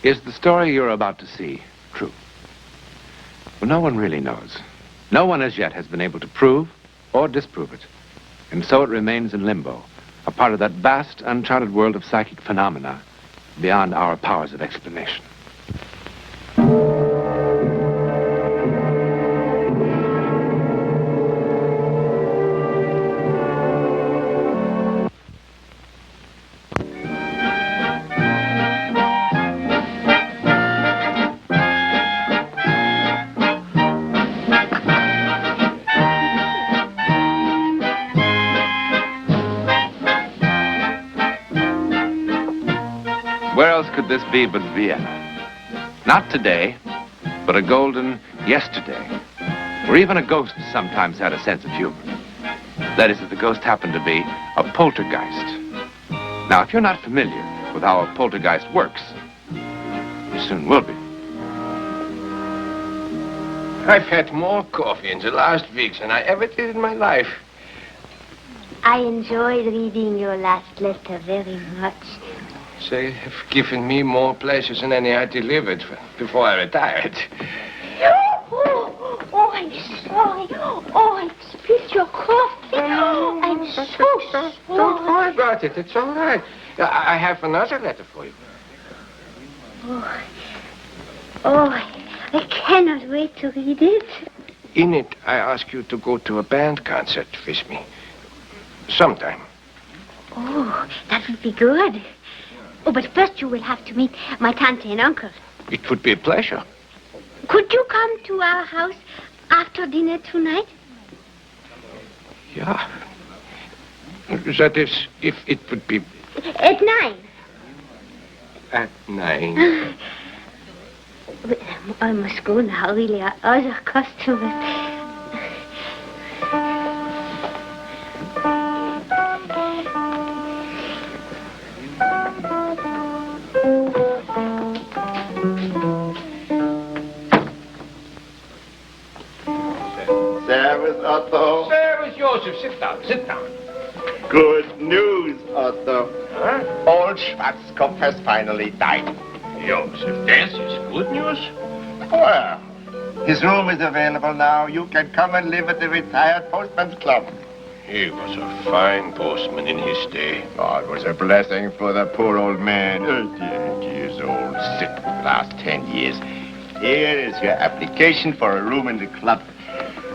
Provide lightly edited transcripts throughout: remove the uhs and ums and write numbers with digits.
Is the story you're about to see true? Well, no one really knows. No one as yet has been able to prove or disprove it. And so it remains in limbo, a part of that vast, uncharted world of psychic phenomena beyond our powers of explanation. Where else could this be but Vienna? Not today, but a golden yesterday, where even a ghost sometimes had a sense of humor. That is, if the ghost happened to be a poltergeist. Now, if you're not familiar with how a poltergeist works, you soon will be. I've had more coffee in the last week than I ever did in my life. I enjoyed reading your last letter very much. They have given me more pleasure than any I delivered before I retired. Oh, I'm sorry. Oh, I spilled your coffee. Oh, I'm so sorry. Don't worry about it. It's all right. I have another letter for you. Oh, I cannot wait to read it. In it, I ask you to go to a band concert with me. Sometime. Oh, that would be good. Oh, but first you will have to meet my tante and uncle. It would be a pleasure. Could you come to our house after dinner tonight? Yeah. That is, if it would be... At 9. At 9. But I must go now, really. Other customers... Servus, Otto. Servus, Joseph. Sit down, sit down. Good news, Otto. Huh? Old Schwarzkopf has finally died. Joseph, this is good news. Well, his room is available now. You can come and live at the Retired Postman's Club. He was a fine postman in his day. Oh, it was a blessing for the poor old man. 80 years old, sick the last 10 years. Here is your application for a room in the club.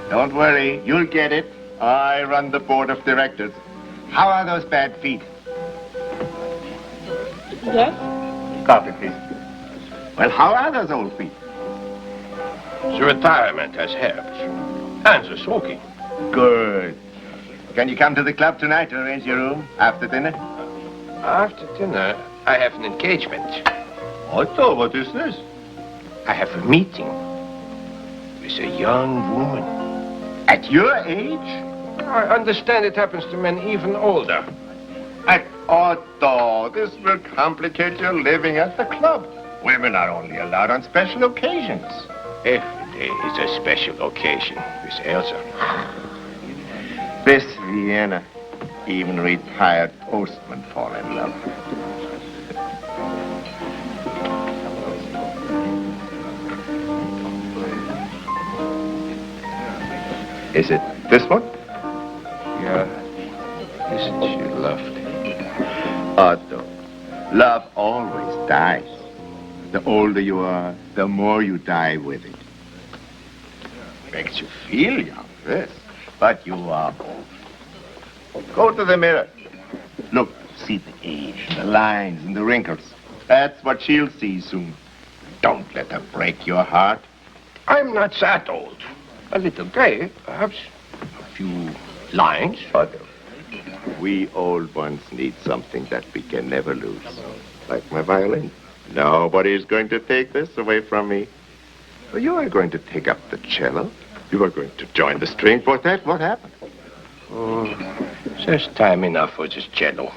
Don't worry, you'll get it. I run the board of directors. How are those bad feet? Yes? Coffee, please. Well, how are those old feet? The retirement has helped. And the smoking. Good. Can you come to the club tonight to arrange your room after dinner? After dinner, I have an engagement. Otto, what is this? I have a meeting with a young woman. At your age? I understand it happens to men even older. And Otto, this will complicate your living at the club. Women are only allowed on special occasions. Every day is a special occasion with Elsa. This Vienna, even retired postmen fall in love. Is it this one? Yeah. Isn't she lovely? Otto, love always dies. The older you are, the more you die with it. Makes you feel young, yes. But you are old. Go to the mirror. Look, see the age, the lines and the wrinkles. That's what she'll see soon. Don't let her break your heart. I'm not that old. A little gray, perhaps. A few lines. Otto, we old ones need something that we can never lose. Like my violin. Nobody's going to take this away from me. You are going to take up the cello. You are going to join the string quartet. What happened? Oh, there's time enough for this cello.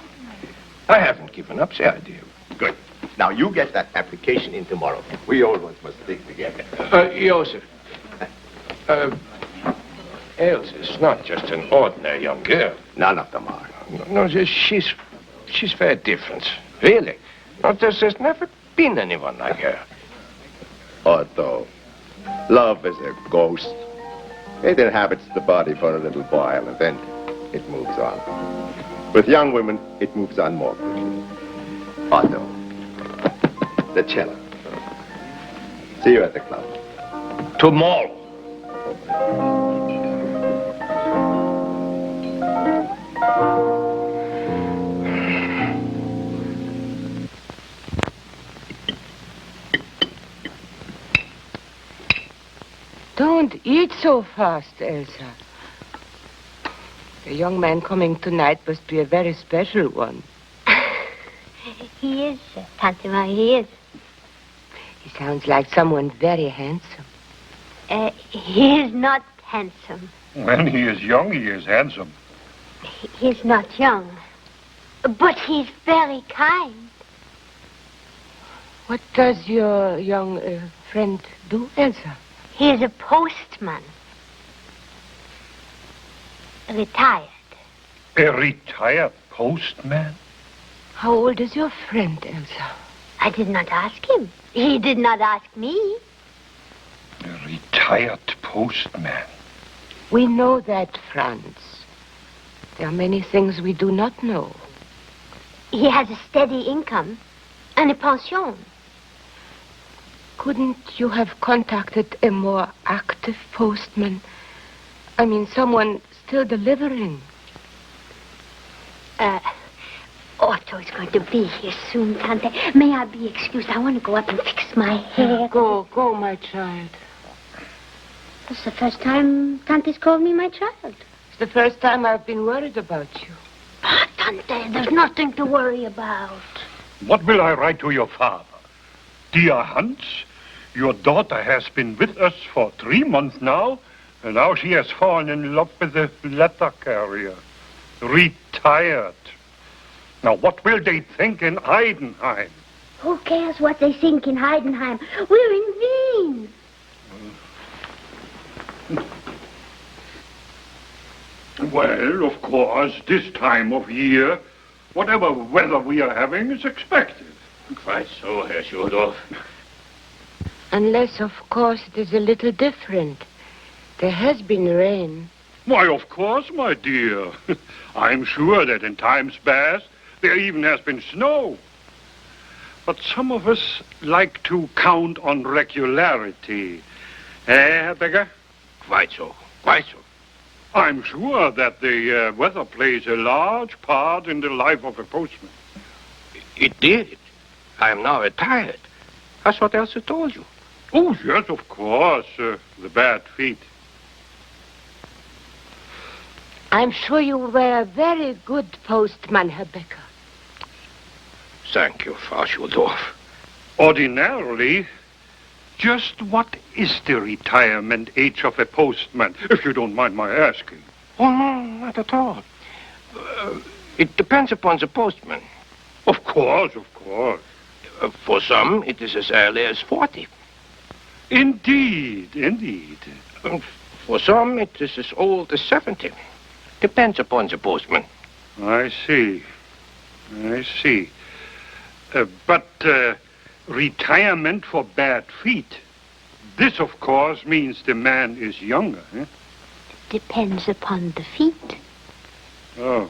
I haven't given up the idea. Good. Now, you get that application in tomorrow. We old ones must stick together. Joseph. Elsa is not just an ordinary young girl. None of them are. No, she's very different. Really. No, there's never been anyone like her. Otto, love is a ghost. It inhabits the body for a little while, and then it moves on. With young women, it moves on more quickly. Otto, the cello. See you at the club. Tomorrow. Don't eat so fast, Elsa. The young man coming tonight must be a very special one. He is, Tante Marie, he is. He sounds like someone very handsome. He is not handsome. When he is young, he is handsome. He's not young. But he's very kind. What does your young friend do, Elsa? He is a postman. Retired. A retired postman? How old is your friend, Elsa? I did not ask him. He did not ask me. A retired postman. We know that, Franz. There are many things we do not know. He has a steady income and a pension. Couldn't you have contacted a more active postman? I mean, someone still delivering. Otto is going to be here soon, Tante. May I be excused? I want to go up and fix my hair. Go, my child. This is the first time Tante's called me my child. It's the first time I've been worried about you. Ah, Tante, there's nothing to worry about. What will I write to your father? Dear Hans, your daughter has been with us for 3 months now, and now she has fallen in love with a letter carrier. Retired. Now, what will they think in Heidenheim? Who cares what they think in Heidenheim? We're in Wien. Well, of course, this time of year, whatever weather we are having is expected. Quite so, Herr Schodorf. Unless, of course, it is a little different. There has been rain. Why, of course, my dear. I'm sure that in times past, there even has been snow. But some of us like to count on regularity. Herr Becker? Quite so, quite so. I'm sure that the weather plays a large part in the life of a postman. It did. I am now retired. That's what Elsa told you. Oh, yes, of course. The bad feet. I'm sure you were a very good postman, Herr Becker. Thank you, Frau Schodorf. Ordinarily, just what is the retirement age of a postman, if you don't mind my asking? Oh, no, not at all. It depends upon the postman. Of course, of course. For some, it is as early as 40. Indeed, indeed. For some, it is as old as 70. Depends upon the postman. I see. But retirement for bad feet. This, of course, means the man is younger. Eh? Depends upon the feet. Oh.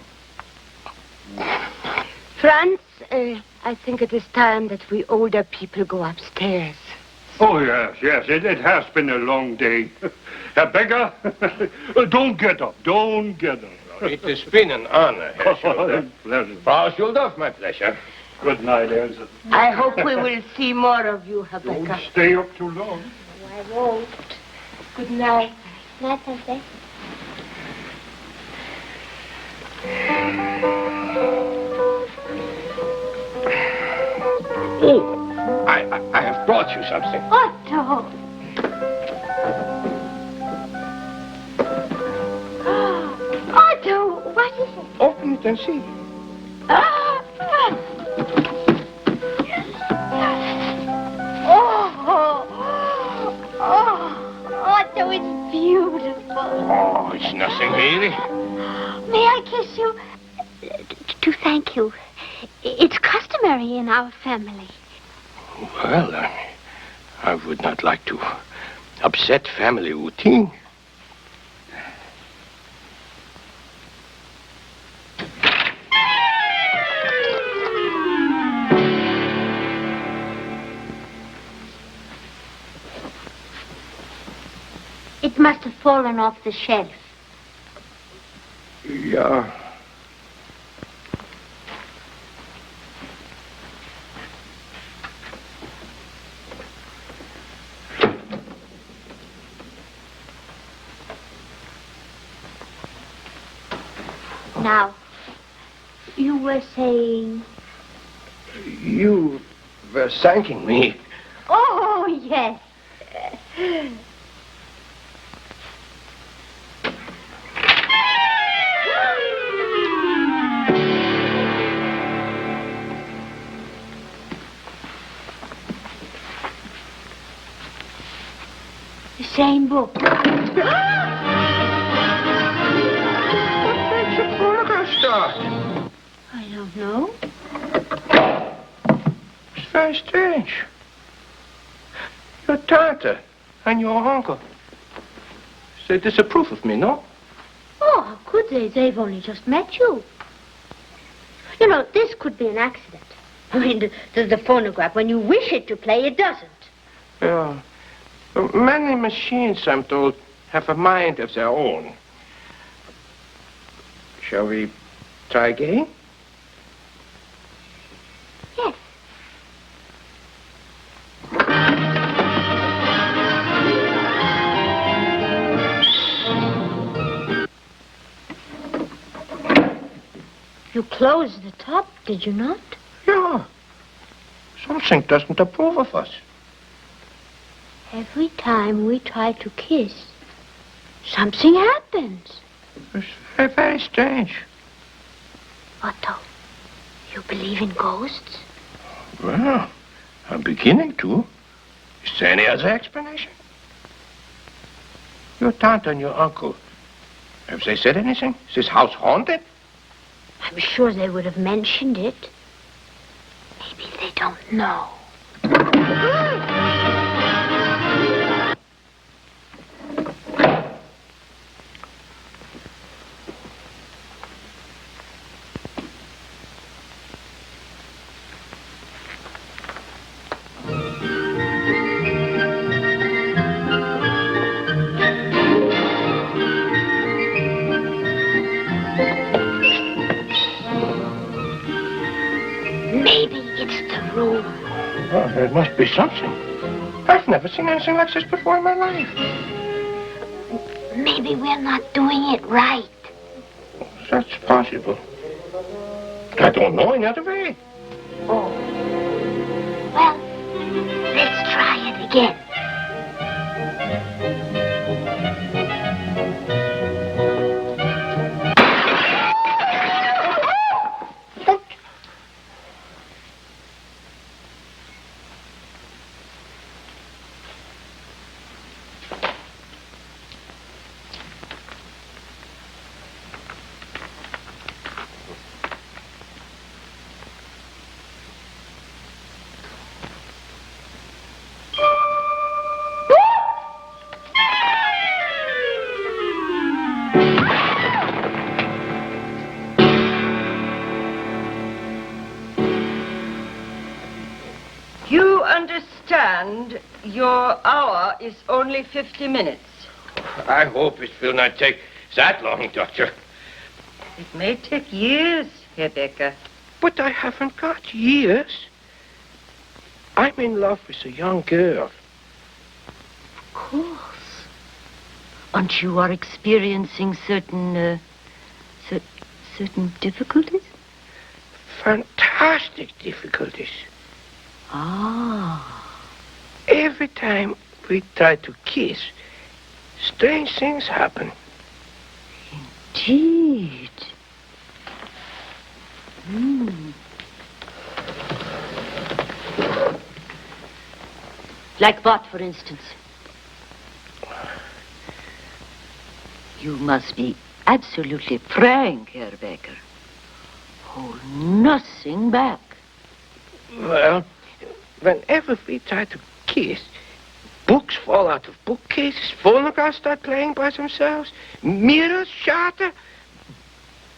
Franz, I think it is time that we older people go upstairs. Oh, yes. It has been a long day. Herr Becker, don't get up. It has been an honor, Herr Schodorf. Pleasure. Frau Schodorf, my pleasure. Good night, Elsa. I hope we will see more of you, Herr Don't Becker. stay up too long. I won't. Good night. Night, Tante. Oh, I have brought you something. Otto! Otto, what is it? Open it and see. Otto, it's beautiful. Oh, it's nothing really. May I kiss you? To thank you. It's customary in our family. Well, I would not like to upset family routine. It must have fallen off the shelf. Yeah. Now, you were saying... You were thanking me. Oh, yes. The same book. I don't know. It's very strange. Your tante and your uncle, they disapprove of me, no? Oh, how could they? They've only just met you. You know, this could be an accident. I mean, the phonograph, when you wish it to play, it doesn't. Yeah. Many machines, I'm told, have a mind of their own. Shall we try again? Yes. You closed the top, did you not? Yeah. Something doesn't approve of us. Every time we try to kiss, something happens. It's very, very strange. Otto, you believe in ghosts? Well, I'm beginning to. Is there any other explanation? Your tante and your uncle, have they said anything? Is this house haunted? I'm sure they would have mentioned it. Maybe they don't know. Maybe it's the room. Oh, there must be something. I've never seen anything like this before in my life. Maybe we're not doing it right. That's possible. I don't know any other way. Oh. Well, let's try it again. You understand your hour is only 50 minutes. I hope it will not take that long, Doctor. It may take years, Herr Becker. But I haven't got years. I'm in love with a young girl. Of course. And you are experiencing certain difficulties? Fantastic difficulties. Ah. Every time we try to kiss, strange things happen. Indeed. Like what, for instance? You must be absolutely frank, Herr Becker. Hold nothing back. Well, whenever we try to kiss, books fall out of bookcases, phonographs start playing by themselves, mirrors shatter,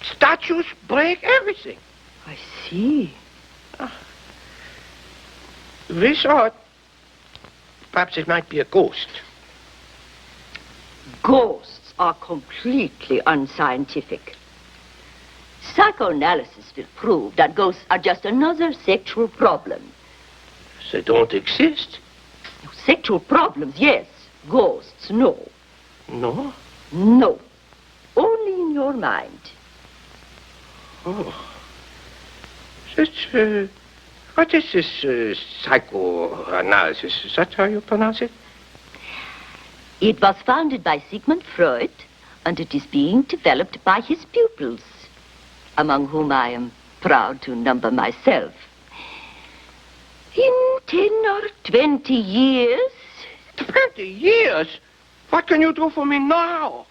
statues break, everything. I see. We thought perhaps it might be a ghost. Ghosts are completely unscientific. Psychoanalysis will prove that ghosts are just another sexual problem. They don't exist. Sexual problems, yes. Ghosts, no. No? No. Only in your mind. Oh. What is this psychoanalysis? Is that how you pronounce it? It was founded by Sigmund Freud, and it is being developed by his pupils, among whom I am proud to number myself. In 10 or 20 years... 20 years? What can you do for me now?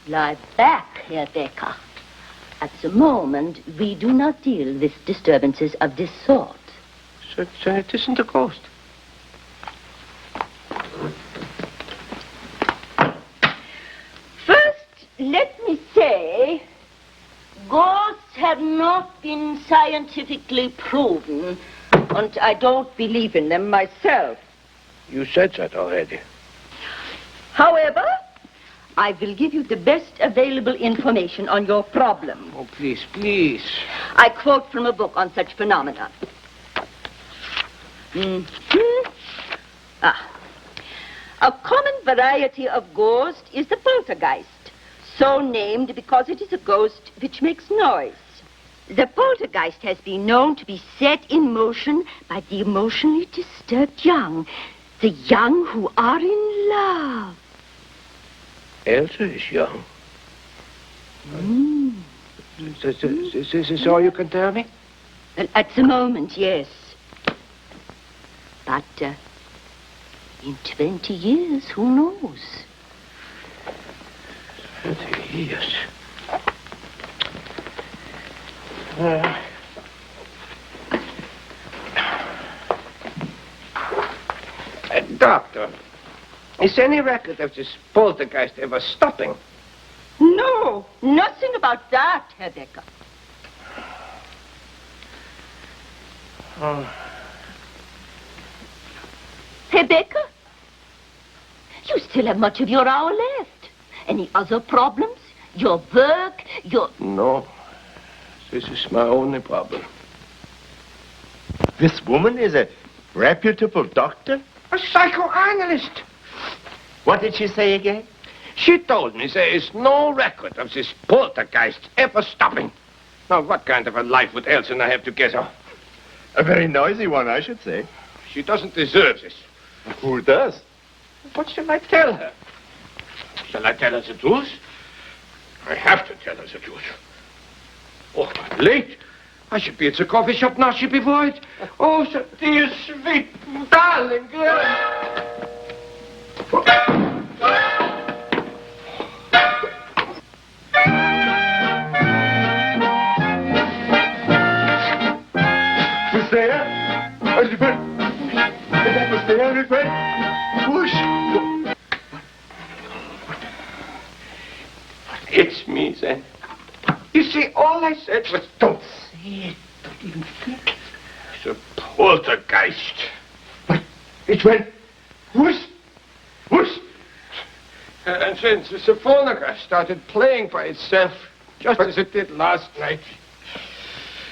Lie back, Herr Becker. At the moment, we do not deal with disturbances of this sort. So it isn't a ghost? First, let me say, ghosts have not been scientifically proven, and I don't believe in them myself. You said that already. However, I will give you the best available information on your problem. Oh, please, please. I quote from a book on such phenomena. A common variety of ghost is the poltergeist, so named because it is a ghost which makes noise. The poltergeist has been known to be set in motion by the emotionally disturbed young, the young who are in love. Elsa is young. Is this all you can tell me? Well, at the moment, yes. But in 20 years, who knows? 20 years. Doctor, is any record of this poltergeist ever stopping? No, nothing about that, Herr Becker. Herr Becker, you still have much of your hour left. Any other problems? Your work, your... No. This is my only problem. This woman is a reputable doctor? A psychoanalyst. What did she say again? She told me there is no record of this poltergeist ever stopping. Now, what kind of a life would Elsa and I have together? A very noisy one, I should say. She doesn't deserve this. Who does? What shall I tell her? Shall I tell her the truth? I have to tell her the truth. Oh, I'm late. I should be at the coffee shop now. She'll be worried. Oh, so dear, sweet, darling girl. Who's there? Who's there, my friend? Whoosh! It's me, then. You see, all I said was, don't say it. Don't even think it. The poltergeist. But it went whoosh, whoosh. And since the phonograph started playing by itself, just as it did last night.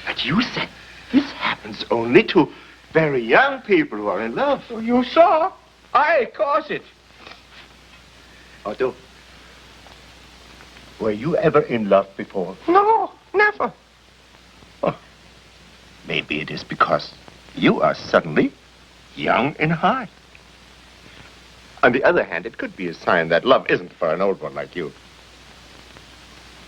But you said this happens only to very young people who are in love. So you saw. I caused it. Otto, were you ever in love before? No, never. Oh, maybe it is because you are suddenly young in heart. On the other hand, it could be a sign that love isn't for an old one like you.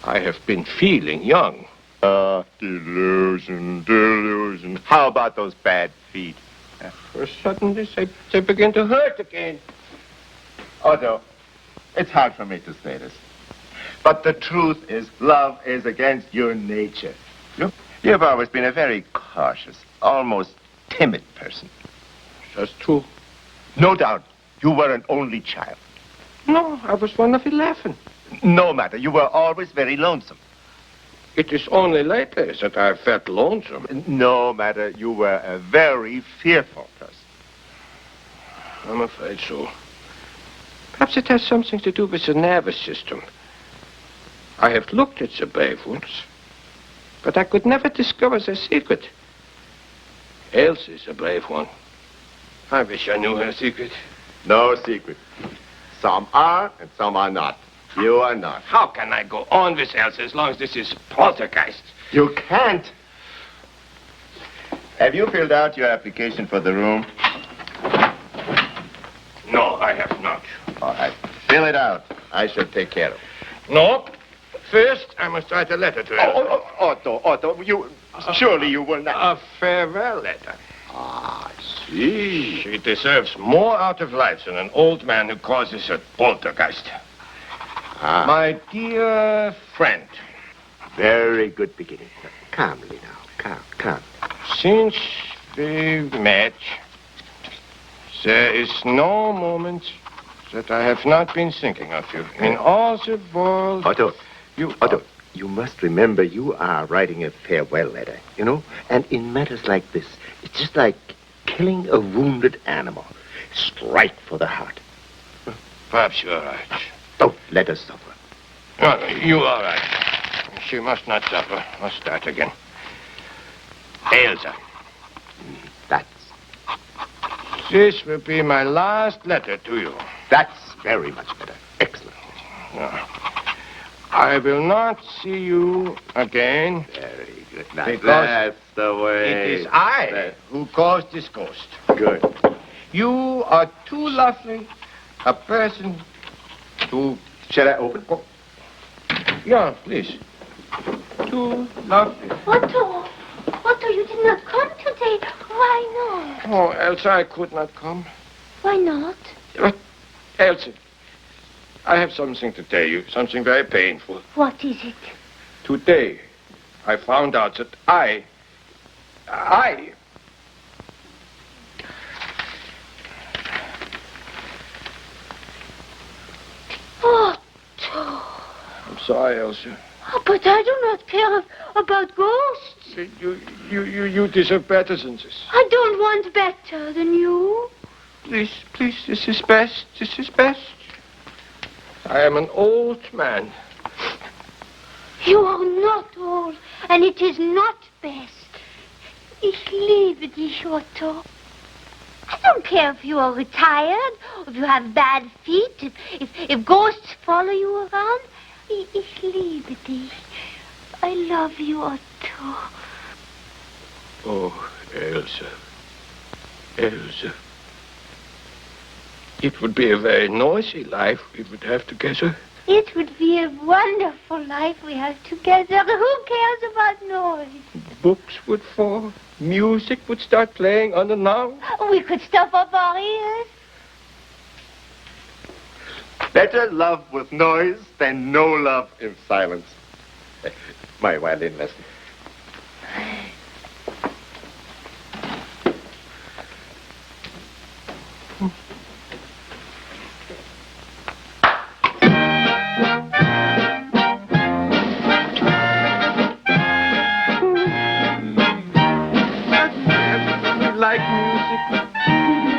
I have been feeling young. Delusion, delusion. How about those bad feet? For suddenly they begin to hurt again. Otto, it's hard for me to say this. But the truth is, love is against your nature. You've always been a very cautious, almost timid person. That's true. No doubt, you were an only child. No, I was one of 11. No matter, you were always very lonesome. It is only later that I felt lonesome. No matter, you were a very fearful person. I'm afraid so. Perhaps it has something to do with the nervous system. I have looked at the brave ones, but I could never discover their secret. Else is a brave one. I wish I knew her secret. No secret. Some are and some are not. You are not. How can I go on with Elsa as long as this is poltergeist? You can't. Have you filled out your application for the room? No, I have not. All right. Fill it out. I shall take care of it. No. First, I must write a letter to Elsa. Otto, surely you will not. A farewell letter. Ah, I see. She deserves more out of life than an old man who causes a poltergeist. Ah. My dear friend. Very good beginning. Calmly now. Calm. Since we met, there is no moment that I have not been thinking of you. In all the world... Otto, you must remember you are writing a farewell letter, you know? And in matters like this, it's just like killing a wounded animal. Strike for the heart. Perhaps you're right. Don't let us suffer. No, you are right. She must not suffer. Must start again. Elsa. That's This will be my last letter to you. very much better. Excellent. No. I will not see you again. Very good. Now, Because that's the way. It is I who caused this ghost. Good. You are too lovely a person to... Shall I open? Yeah, please. Too lovely. Otto, you did not come today. Why not? Oh, Elsa, I could not come. Why not? But, Elsa, I have something to tell you, something very painful. What is it? Today, I found out that I... Otto. I'm sorry, Elsa. Oh, but I do not care about ghosts. You deserve better than this. I don't want better than you. Please, this is best. I am an old man. You are not old, and it is not best. Ich liebe dich, Otto. I don't care if you are retired, or if you have bad feet, if ghosts follow you around. Ich liebe dich. I love you, Otto. Oh, Elsa. It would be a very noisy life we would have together. It would be a wonderful life we have together. Who cares about noise? Books would fall. Music would start playing unannounced. We could stop up our ears. Better love with noise than no love in silence. My violin lesson. Like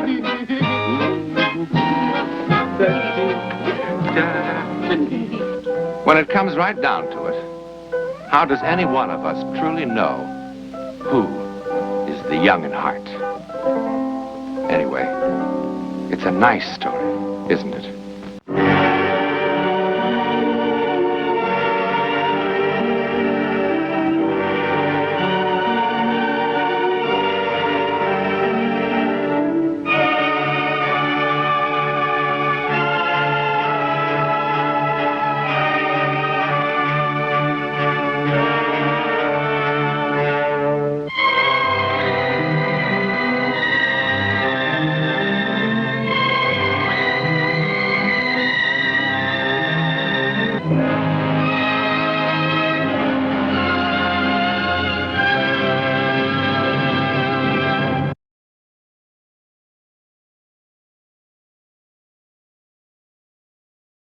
music. When it comes right down to it, how does any one of us truly know who is the young in heart? Anyway, it's a nice story, isn't it?